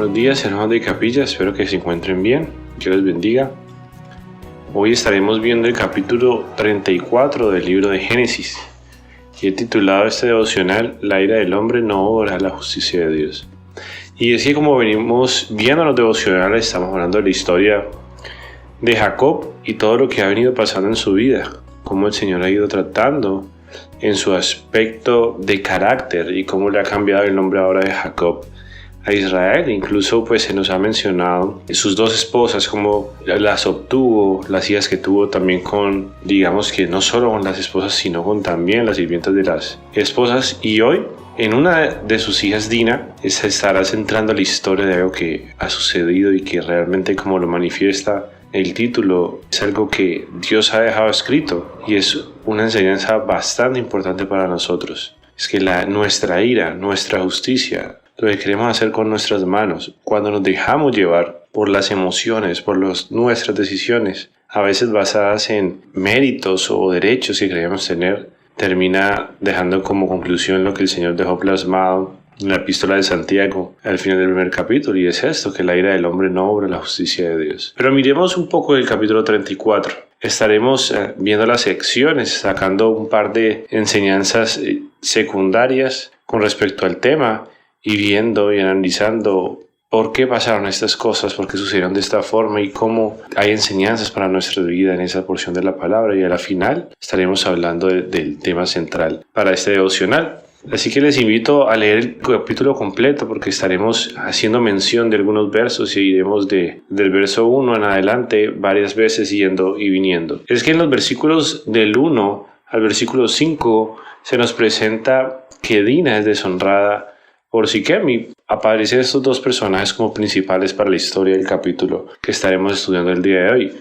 Buenos días, hermanos de Capilla, espero que se encuentren bien, que les bendiga. Hoy estaremos viendo el capítulo 34 del libro de Génesis y he titulado este devocional La ira del hombre no obra la justicia de Dios. Y es que como venimos viendo los devocionales, estamos hablando de la historia de Jacob y todo lo que ha venido pasando en su vida, cómo el Señor ha ido tratando en su aspecto de carácter y cómo le ha cambiado el nombre ahora de Jacob a Israel. Incluso pues se nos ha mencionado sus dos esposas, como las obtuvo, las hijas que tuvo también con, digamos que no solo con las esposas, sino con también las sirvientas de las esposas. Y hoy en una de sus hijas, Dina, se estará centrando la historia de algo que ha sucedido y que realmente, como lo manifiesta el título, es algo que Dios ha dejado escrito y es una enseñanza bastante importante para nosotros. Es que nuestra ira, nuestra justicia, lo que queremos hacer con nuestras manos, cuando nos dejamos llevar por las emociones, por nuestras decisiones, a veces basadas en méritos o derechos que creemos tener, termina dejando como conclusión lo que el Señor dejó plasmado en la epístola de Santiago al final del primer capítulo, y es esto, que la ira del hombre no obra la justicia de Dios. Pero miremos un poco del capítulo 34. Estaremos viendo las secciones, sacando un par de enseñanzas secundarias con respecto al tema y viendo y analizando por qué pasaron estas cosas, por qué sucedieron de esta forma y cómo hay enseñanzas para nuestra vida en esa porción de la palabra. Y a la final estaremos hablando del tema central para este devocional. Así que les invito a leer el capítulo completo porque estaremos haciendo mención de algunos versos y iremos del verso 1 en adelante varias veces yendo y viniendo. Es que en los versículos del 1 al versículo 5 se nos presenta que Dina es deshonrada por Siquem y aparecen estos dos personajes como principales para la historia del capítulo que estaremos estudiando el día de hoy.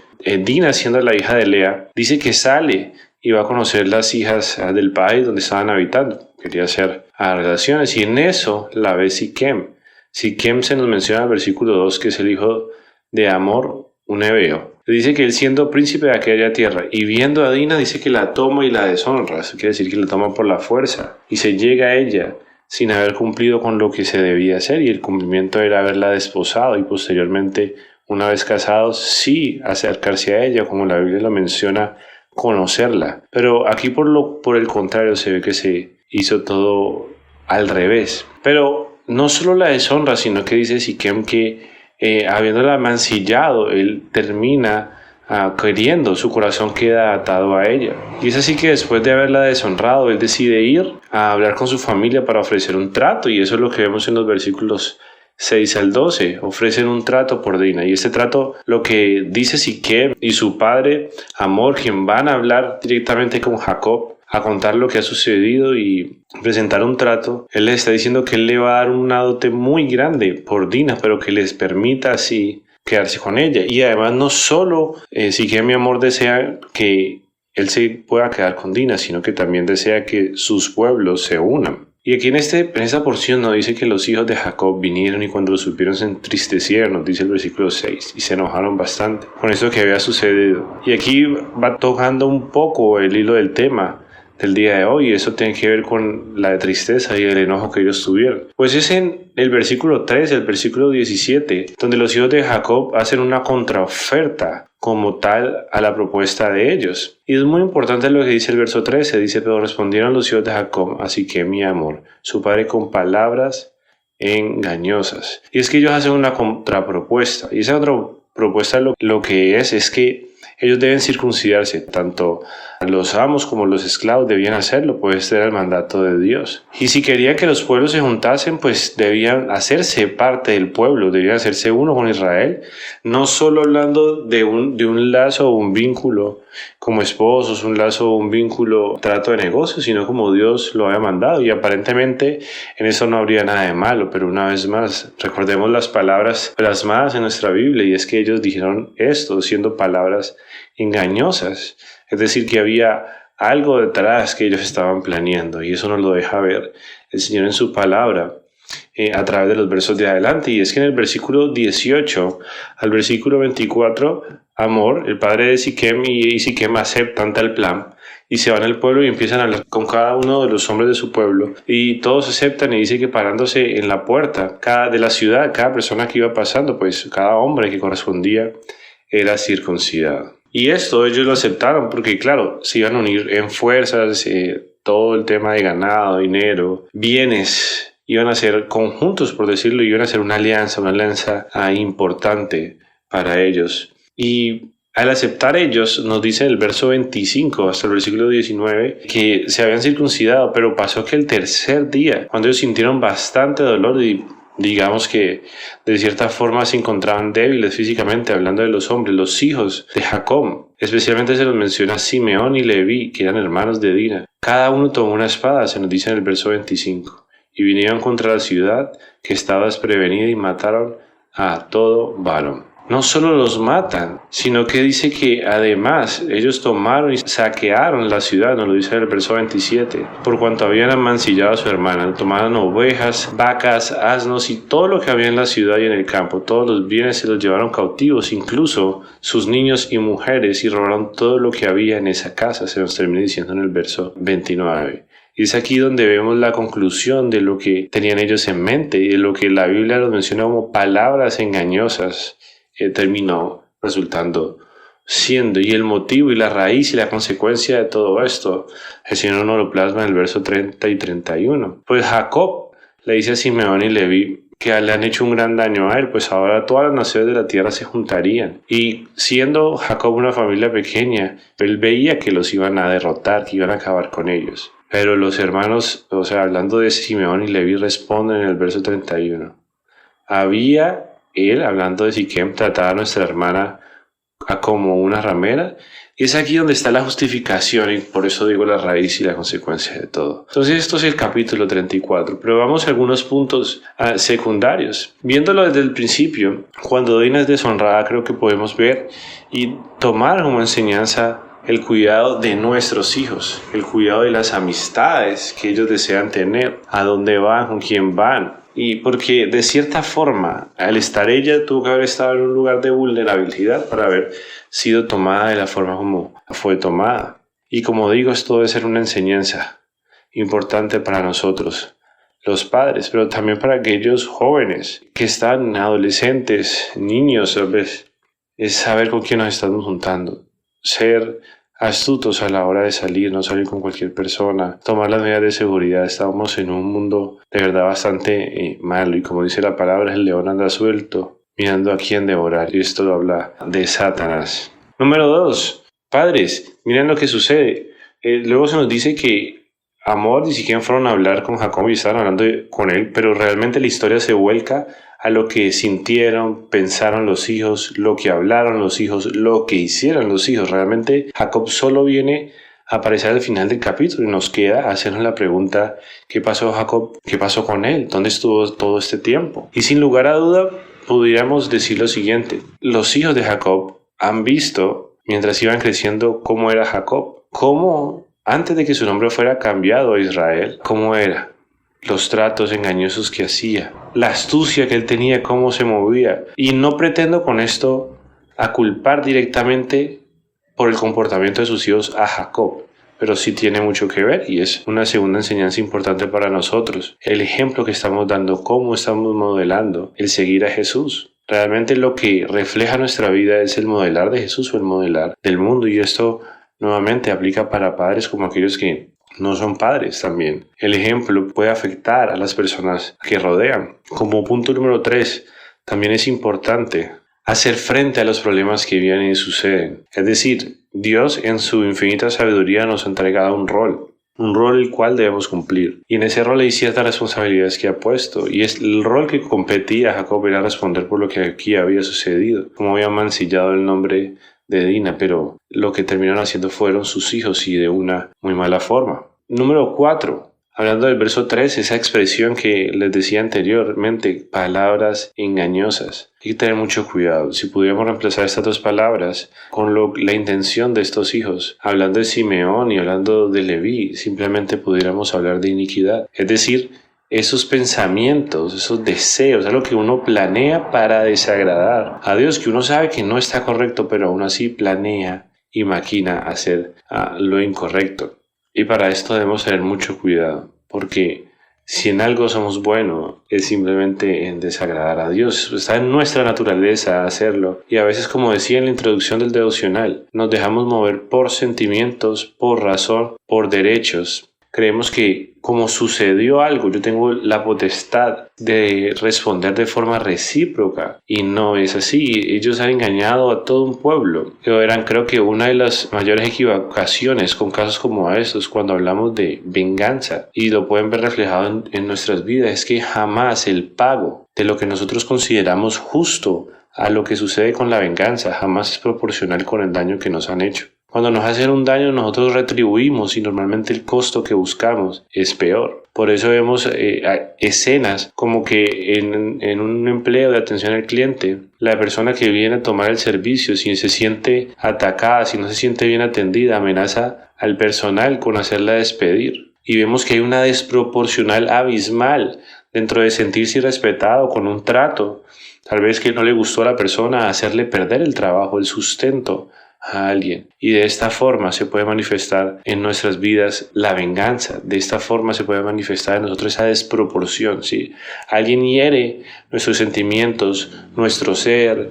Dina, siendo la hija de Lea, dice que sale y va a conocer las hijas del país donde estaban habitando. Quería hacer relaciones y en eso la ve Siquem. Siquem se nos menciona en el versículo 2 que es el hijo de Hamor, un hebeo. Dice que él, siendo príncipe de aquella tierra y viendo a Dina, dice que la toma y la deshonra. Eso quiere decir que la toma por la fuerza y se llega a ella sin haber cumplido con lo que se debía hacer, y el cumplimiento era haberla desposado y posteriormente, una vez casados, sí acercarse a ella, como la Biblia lo menciona, conocerla. Pero aquí por el contrario se ve que se hizo todo al revés. Pero no solo la deshonra, sino que dice Siquem que habiéndola mancillado, él termina queriendo, su corazón queda atado a ella. Y es así que después de haberla deshonrado, él decide ir a hablar con su familia para ofrecer un trato, y eso es lo que vemos en los versículos 6 al 12, ofrecen un trato por Dina, y este trato, lo que dice Siquem y su padre Hamor, quien van a hablar directamente con Jacob a contar lo que ha sucedido y presentar un trato, él les está diciendo que él le va a dar una dote muy grande por Dina, pero que les permita así quedarse con ella. Y además no solo Siquem y Hamor desea que él se pueda quedar con Dina, sino que también desea que sus pueblos se unan. Y aquí en esta porción nos dice que los hijos de Jacob vinieron y cuando lo supieron se entristecieron, nos dice el versículo 6, y se enojaron bastante con esto que había sucedido. Y aquí va tocando un poco el hilo del tema del día de hoy, y eso tiene que ver con la tristeza y el enojo que ellos tuvieron. Pues es en el versículo 3, el versículo 17, donde los hijos de Jacob hacen una contraoferta como tal a la propuesta de ellos. Y es muy importante lo que dice el verso 13, dice: pero respondieron los hijos de Jacob a Siquem y Hamor, su padre, con palabras engañosas. Y es que ellos hacen una contrapropuesta, y esa otra propuesta lo que es que ellos deben circuncidarse, tanto los amos como los esclavos debían hacerlo, pues este era el mandato de Dios. Y si querían que los pueblos se juntasen, pues debían hacerse parte del pueblo, debían hacerse uno con Israel, no solo hablando de un lazo o un vínculo como esposos, un lazo o un vínculo, trato de negocio, sino como Dios lo había mandado, y aparentemente en eso no habría nada de malo. Pero una vez más, recordemos las palabras plasmadas en nuestra Biblia, y es que ellos dijeron esto siendo palabras engañosas, es decir, que había algo detrás que ellos estaban planeando, y eso nos lo deja ver el Señor en su palabra a través de los versos de adelante. Y es que en el versículo 18 al versículo 24, Hamor, el padre de Siquem, y Siquem aceptan tal plan y se van al pueblo y empiezan a hablar con cada uno de los hombres de su pueblo, y todos aceptan, y dice que parándose en la puerta de la ciudad, cada persona que iba pasando, pues cada hombre que correspondía era circuncidado. Y esto ellos lo aceptaron porque, claro, se iban a unir en fuerzas, todo el tema de ganado, dinero, bienes, iban a ser conjuntos, por decirlo, iban a ser una alianza importante para ellos. Y al aceptar ellos, nos dice el verso 25 hasta el versículo 19, que se habían circuncidado, pero pasó que el tercer día, cuando ellos sintieron bastante dolor y digamos que de cierta forma se encontraban débiles físicamente, hablando de los hombres, los hijos de Jacob, especialmente se los menciona Simeón y Leví, que eran hermanos de Dina. Cada uno tomó una espada, se nos dice en el verso 25, y vinieron contra la ciudad que estaba desprevenida y mataron a todo varón. No solo los matan, sino que dice que además ellos tomaron y saquearon la ciudad, nos lo dice en el verso 27, por cuanto habían amancillado a su hermana. Tomaron ovejas, vacas, asnos y todo lo que había en la ciudad y en el campo. Todos los bienes se los llevaron cautivos, incluso sus niños y mujeres, y robaron todo lo que había en esa casa, se nos termina diciendo en el verso 29. Y es aquí donde vemos la conclusión de lo que tenían ellos en mente y de lo que la Biblia los menciona como palabras engañosas. Terminó resultando siendo, y el motivo y la raíz y la consecuencia de todo esto, el Señor nos lo plasma en el verso 30 y 31. Pues Jacob le dice a Simeón y Leví que le han hecho un gran daño a él, pues ahora todas las naciones de la tierra se juntarían, y siendo Jacob una familia pequeña, él veía que los iban a derrotar, que iban a acabar con ellos. Pero los hermanos, hablando de Simeón y Leví, responden en el verso 31. Había él, hablando de Siquem, trataba a nuestra hermana como una ramera. Y es aquí donde está la justificación, y por eso digo la raíz y la consecuencia de todo. Entonces esto es el capítulo 34, pero vamos a algunos puntos secundarios. Viéndolo desde el principio, cuando Dina es deshonrada, creo que podemos ver y tomar como enseñanza el cuidado de nuestros hijos, el cuidado de las amistades que ellos desean tener, a dónde van, con quién van. Y porque de cierta forma, al estar ella, tuvo que haber estado en un lugar de vulnerabilidad para haber sido tomada de la forma como fue tomada. Y como digo, esto debe ser una enseñanza importante para nosotros, los padres, pero también para aquellos jóvenes que están adolescentes, niños, ¿sabes? Es saber con quién nos estamos juntando, ser astutos a la hora de salir, no salir con cualquier persona, tomar las medidas de seguridad. Estamos en un mundo de verdad bastante malo, y como dice la palabra, el león anda suelto mirando a quién devorar, y esto lo habla de Satanás. Número 2, padres, miren lo que sucede. Luego se nos dice que Amor ni siquiera fueron a hablar con Jacob y estaban hablando con él, pero realmente la historia se vuelca a lo que sintieron, pensaron los hijos, lo que hablaron los hijos, lo que hicieron los hijos. Realmente Jacob solo viene a aparecer al final del capítulo y nos queda hacernos la pregunta: ¿qué pasó Jacob? ¿Qué pasó con él? ¿Dónde estuvo todo este tiempo? Y sin lugar a duda pudiéramos decir lo siguiente: los hijos de Jacob han visto mientras iban creciendo cómo era Jacob, cómo antes de que su nombre fuera cambiado a Israel, cómo era, los tratos engañosos que hacía, la astucia que él tenía, cómo se movía. Y no pretendo con esto a culpar directamente por el comportamiento de sus hijos a Jacob, pero sí tiene mucho que ver, y es una segunda enseñanza importante para nosotros. El ejemplo que estamos dando, cómo estamos modelando el seguir a Jesús. Realmente lo que refleja nuestra vida es el modelar de Jesús o el modelar del mundo, y esto nuevamente aplica para padres como aquellos que no son padres también. El ejemplo puede afectar a las personas que rodean. Como punto número 3, también es importante hacer frente a los problemas que vienen y suceden. Es decir, Dios en su infinita sabiduría nos ha entregado un rol el cual debemos cumplir. Y en ese rol hay ciertas responsabilidades que ha puesto, y es el rol que competía a Jacob era responder por lo que aquí había sucedido, como había mancillado el nombre de Dina, pero lo que terminaron haciendo fueron sus hijos, y de una muy mala forma. Número 4, hablando del verso 3, esa expresión que les decía anteriormente, palabras engañosas. Hay que tener mucho cuidado. Si pudiéramos reemplazar estas dos palabras con la intención de estos hijos, hablando de Simeón y hablando de Leví, simplemente pudiéramos hablar de iniquidad. Es decir, esos pensamientos, esos deseos, algo que uno planea para desagradar a Dios, que uno sabe que no está correcto, pero aún así planea y maquina hacer lo incorrecto. Y para esto debemos tener mucho cuidado, porque si en algo somos buenos, es simplemente en desagradar a Dios. Está en nuestra naturaleza hacerlo. Y a veces, como decía en la introducción del devocional, nos dejamos mover por sentimientos, por razón, por derechos. Creemos que como sucedió algo, yo tengo la potestad de responder de forma recíproca. Y no es así. Ellos han engañado a todo un pueblo. Creo que una de las mayores equivocaciones con casos como estos, cuando hablamos de venganza, y lo pueden ver reflejado en nuestras vidas, es que jamás el pago de lo que nosotros consideramos justo a lo que sucede con la venganza jamás es proporcional con el daño que nos han hecho. Cuando nos hacen un daño, nosotros retribuimos y normalmente el costo que buscamos es peor. Por eso vemos escenas como que en un empleo de atención al cliente, la persona que viene a tomar el servicio, si se siente atacada, si no se siente bien atendida, amenaza al personal con hacerla despedir. Y vemos que hay una desproporcional abismal dentro de sentirse irrespetado con un trato. Tal vez que no le gustó a la persona hacerle perder el trabajo, el sustento a alguien. Y de esta forma se puede manifestar en nuestras vidas la venganza. De esta forma se puede manifestar en nosotros esa desproporción. ¿Sí? Alguien hiere nuestros sentimientos, nuestro ser,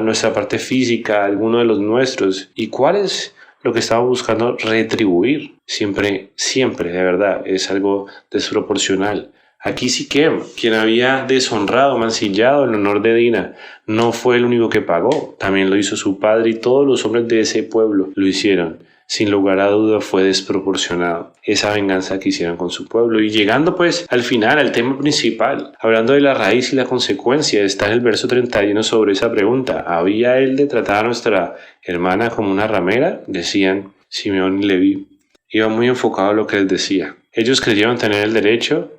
nuestra parte física, alguno de los nuestros. ¿Y cuál es lo que estamos buscando retribuir? Siempre, de verdad, es algo desproporcional. Aquí Siquem, quien había deshonrado, mancillado el honor de Dina, no fue el único que pagó. También lo hizo su padre y todos los hombres de ese pueblo lo hicieron. Sin lugar a duda fue desproporcionado esa venganza que hicieron con su pueblo. Y llegando pues al final, al tema principal, hablando de la raíz y la consecuencia, está en el verso 31 sobre esa pregunta. ¿Había él de tratar a nuestra hermana como una ramera? Decían Simeón y Leví. Iba muy enfocado a lo que les decía. Ellos creyeron tener el derecho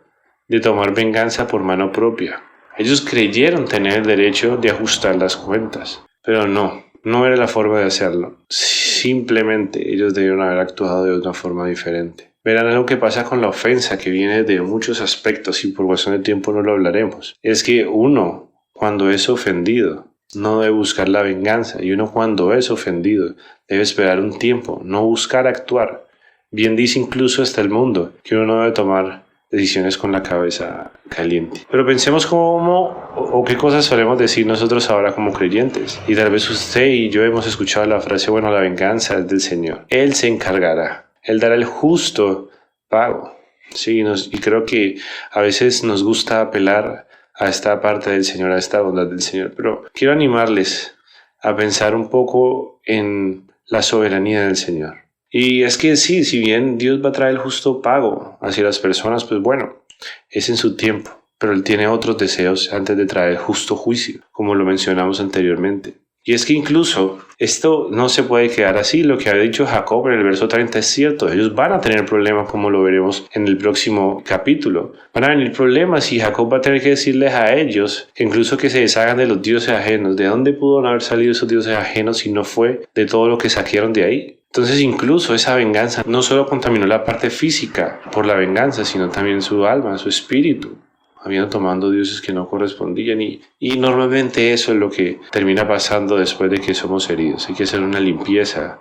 de tomar venganza por mano propia. Ellos creyeron tener el derecho de ajustar las cuentas, pero no era la forma de hacerlo. Simplemente ellos debieron haber actuado de una forma diferente. Verán algo que pasa con la ofensa, que viene de muchos aspectos y por cuestión de tiempo no lo hablaremos. Es que uno, cuando es ofendido, no debe buscar la venganza, y uno cuando es ofendido debe esperar un tiempo, no buscar actuar. Bien dice incluso hasta el mundo que uno no debe tomar decisiones con la cabeza caliente. Pero pensemos cómo o qué cosas solemos decir nosotros ahora como creyentes. Y tal vez usted y yo hemos escuchado la frase, bueno, la venganza es del Señor. Él se encargará. Él dará el justo pago. Sí, y creo que a veces nos gusta apelar a esta parte del Señor, a esta bondad del Señor. Pero quiero animarles a pensar un poco en la soberanía del Señor. Y es que sí, si bien Dios va a traer el justo pago hacia las personas, pues bueno, es en su tiempo. Pero Él tiene otros deseos antes de traer el justo juicio, como lo mencionamos anteriormente. Y es que incluso esto no se puede quedar así. Lo que ha dicho Jacob en el verso 30 es cierto. Ellos van a tener problemas, como lo veremos en el próximo capítulo. Van a venir problemas y Jacob va a tener que decirles a ellos que incluso que se deshagan de los dioses ajenos. ¿De dónde pudo haber salido esos dioses ajenos si no fue de todo lo que saquearon de ahí? Entonces incluso esa venganza no solo contaminó la parte física por la venganza, sino también su alma, su espíritu. Habían tomado dioses que no correspondían y normalmente eso es lo que termina pasando después de que somos heridos. Hay que hacer una limpieza,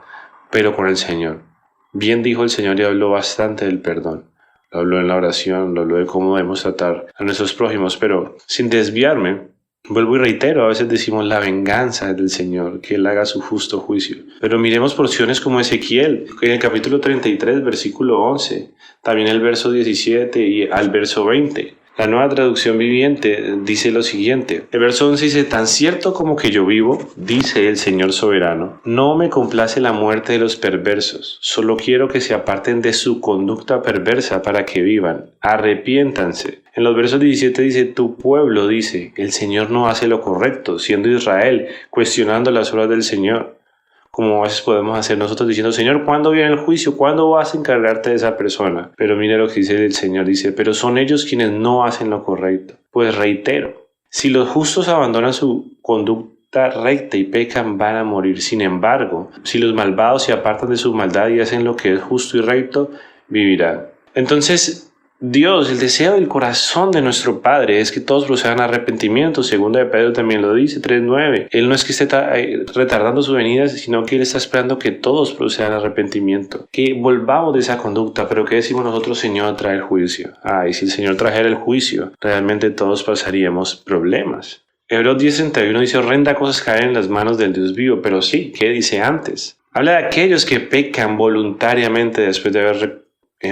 pero con el Señor. Bien dijo el Señor y habló bastante del perdón. Lo habló en la oración, lo habló de cómo debemos tratar a nuestros prójimos, pero sin desviarme, vuelvo y reitero, a veces decimos la venganza es del Señor, que Él haga su justo juicio. Pero miremos porciones como Ezequiel, en el capítulo 33, versículo 11, también el verso 17 y al verso 20. La Nueva Traducción Viviente dice lo siguiente. El verso 11 dice, tan cierto como que yo vivo, dice el Señor soberano, no me complace la muerte de los perversos, solo quiero que se aparten de su conducta perversa para que vivan, arrepiéntanse. En los versos 17 dice, tu pueblo dice, el Señor no hace lo correcto, siendo Israel, cuestionando las obras del Señor. Como a veces podemos hacer nosotros diciendo, Señor, ¿cuándo viene el juicio? ¿Cuándo vas a encargarte de esa persona? Pero mire lo que dice el Señor, dice, pero son ellos quienes no hacen lo correcto. Pues reitero, si los justos abandonan su conducta recta y pecan, van a morir. Sin embargo, si los malvados se apartan de su maldad y hacen lo que es justo y recto, vivirán. Entonces, Dios, el deseo del corazón de nuestro Padre es que todos procedan a arrepentimiento. Segunda de Pedro también lo dice, 3:9. Él no es que esté retardando su venida, sino que Él está esperando que todos procedan a arrepentimiento. Que volvamos de esa conducta. Pero ¿qué decimos nosotros? Señor, trae el juicio. Y si el Señor trajera el juicio, realmente todos pasaríamos problemas. Hebreos 10:31 dice: horrenda cosas caen en las manos del Dios vivo. Pero sí, ¿qué dice antes? Habla de aquellos que pecan voluntariamente después de haber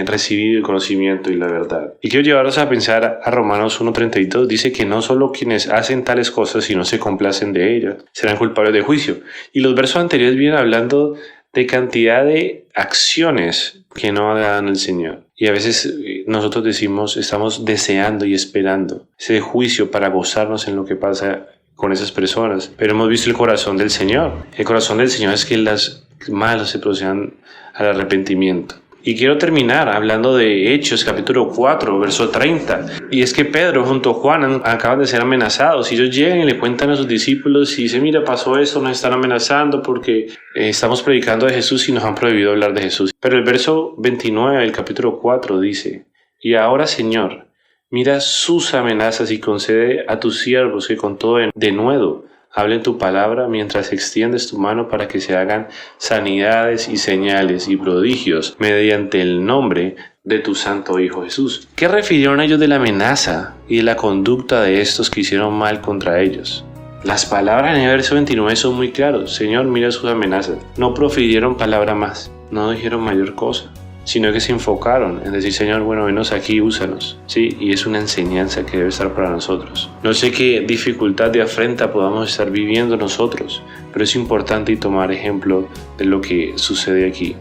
recibido el conocimiento y la verdad. Y quiero llevaros a pensar a Romanos 1:32. Dice que no solo quienes hacen tales cosas, sino se complacen de ellas, serán culpables de juicio. Y los versos anteriores vienen hablando de cantidad de acciones que no agradan al Señor. Y a veces nosotros decimos, estamos deseando y esperando ese juicio para gozarnos en lo que pasa con esas personas. Pero hemos visto el corazón del Señor. El corazón del Señor es que las malas se procedan al arrepentimiento. Y quiero terminar hablando de Hechos, capítulo 4, verso 30. Y es que Pedro junto a Juan acaban de ser amenazados. Y ellos llegan y le cuentan a sus discípulos y dicen: mira, pasó esto, nos están amenazando porque estamos predicando de Jesús y nos han prohibido hablar de Jesús. Pero el verso 29 del capítulo 4 dice: y ahora, Señor, mira sus amenazas y concede a tus siervos que con todo denuedo hablen tu palabra mientras extiendes tu mano para que se hagan sanidades y señales y prodigios mediante el nombre de tu santo Hijo Jesús. ¿Qué refirieron ellos de la amenaza y de la conducta de estos que hicieron mal contra ellos? Las palabras en el verso 29 son muy claros. Señor, mira sus amenazas. No profirieron palabra más, no dijeron mayor cosa, sino que se enfocaron en decir: Señor, bueno, venos aquí, úsanos. Sí, y es una enseñanza que debe estar para nosotros. No sé qué dificultad de afrenta podamos estar viviendo nosotros, pero es importante tomar ejemplo de lo que sucede aquí.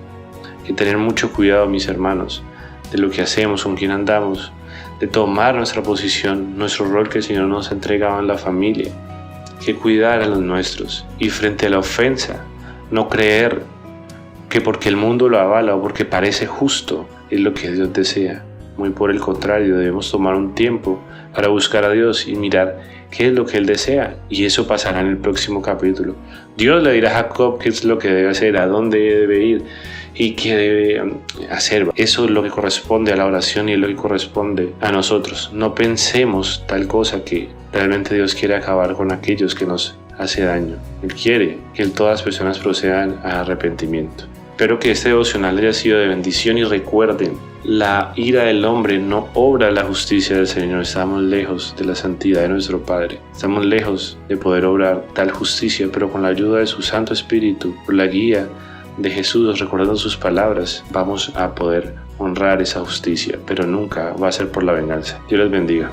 Que tener mucho cuidado, mis hermanos, de lo que hacemos, con quién andamos, de tomar nuestra posición, nuestro rol que el Señor nos ha entregado en la familia, que cuidar a los nuestros. Y frente a la ofensa, no creer que porque el mundo lo avala o porque parece justo es lo que Dios desea. Muy por el contrario, debemos tomar un tiempo para buscar a Dios y mirar qué es lo que Él desea, y eso pasará en el próximo capítulo. Dios le dirá a Jacob qué es lo que debe hacer, a dónde debe ir y qué debe hacer. Eso es lo que corresponde a la oración y es lo que corresponde a nosotros. No pensemos tal cosa que realmente Dios quiere acabar con aquellos que nos hace daño. Él quiere que todas las personas procedan a arrepentimiento. Espero que este devocional haya sido de bendición y recuerden, la ira del hombre no obra la justicia del Señor. Estamos lejos de la santidad de nuestro Padre. Estamos lejos de poder obrar tal justicia, pero con la ayuda de su Santo Espíritu, por la guía de Jesús, recordando sus palabras, vamos a poder honrar esa justicia, pero nunca va a ser por la venganza. Dios les bendiga.